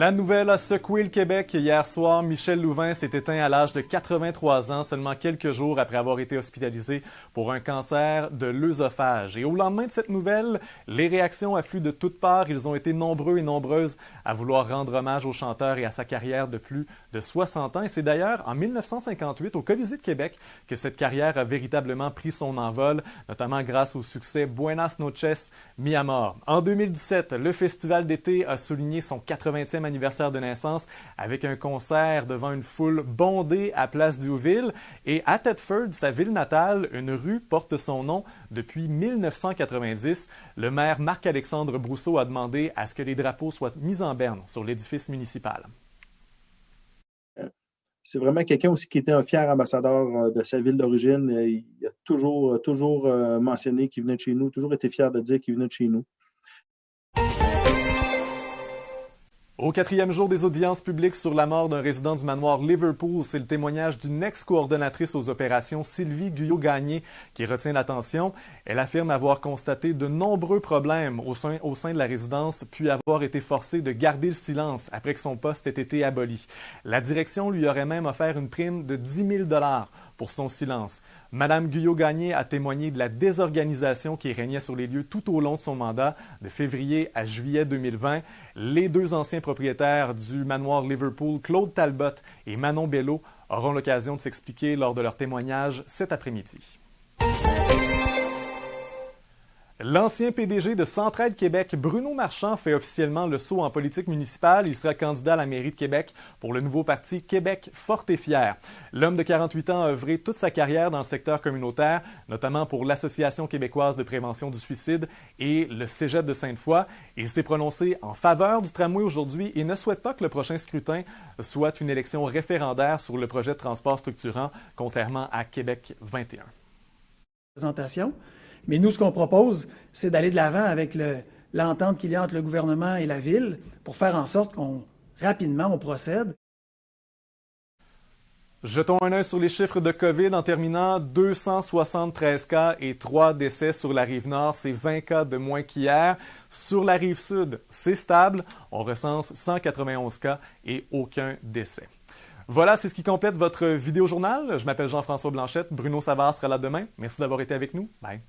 La nouvelle a secoué le Québec. Hier soir, Michel Louvain s'est éteint à l'âge de 83 ans, seulement quelques jours après avoir été hospitalisé pour un cancer de l'œsophage. Et au lendemain de cette nouvelle, les réactions affluent de toutes parts. Ils ont été nombreux et nombreuses à vouloir rendre hommage au chanteur et à sa carrière de plus de 60 ans. Et c'est d'ailleurs en 1958, au Colisée de Québec, que cette carrière a véritablement pris son envol, notamment grâce au succès Buenas noches, mi amor. En 2017, le festival d'été a souligné son 80e anniversaire de naissance avec un concert devant une foule bondée à Place Diouville. Et à Thetford, sa ville natale, une rue porte son nom depuis 1990. Le maire Marc-Alexandre Brousseau a demandé à ce que les drapeaux soient mis en berne sur l'édifice municipal. C'est vraiment quelqu'un aussi qui était un fier ambassadeur de sa ville d'origine. Il a toujours mentionné qu'il venait de chez nous, toujours été fier de dire qu'il venait de chez nous. Au 4e jour des audiences publiques sur la mort d'un résident du manoir Liverpool, c'est le témoignage d'une ex-coordonnatrice aux opérations, Sylvie Guyot-Gagné, qui retient l'attention. Elle affirme avoir constaté de nombreux problèmes au sein de la résidence, puis avoir été forcée de garder le silence après que son poste ait été aboli. La direction lui aurait même offert une prime de 10 000 $ pour son silence. Madame Guyot-Gagné a témoigné de la désorganisation qui régnait sur les lieux tout au long de son mandat, de février à juillet 2020. Les deux anciens propriétaires du manoir Liverpool, Claude Talbot et Manon Bello, auront l'occasion de s'expliquer lors de leur témoignage cet après-midi. L'ancien PDG de Centraide Québec, Bruno Marchand, fait officiellement le saut en politique municipale. Il sera candidat à la mairie de Québec pour le nouveau parti Québec fort et fier. L'homme de 48 ans a œuvré toute sa carrière dans le secteur communautaire, notamment pour l'Association québécoise de prévention du suicide et le Cégep de Sainte-Foy. Il s'est prononcé en faveur du tramway aujourd'hui et ne souhaite pas que le prochain scrutin soit une élection référendaire sur le projet de transport structurant, contrairement à Québec 21. Présentation. Mais nous, ce qu'on propose, c'est d'aller de l'avant avec l'entente qu'il y a entre le gouvernement et la Ville pour faire en sorte qu'on procède. Jetons un œil sur les chiffres de COVID en terminant. 273 cas et 3 décès sur la rive nord. C'est 20 cas de moins qu'hier. Sur la rive sud, c'est stable. On recense 191 cas et aucun décès. Voilà, c'est ce qui complète votre vidéo journal. Je m'appelle Jean-François Blanchette. Bruno Savard sera là demain. Merci d'avoir été avec nous. Bye.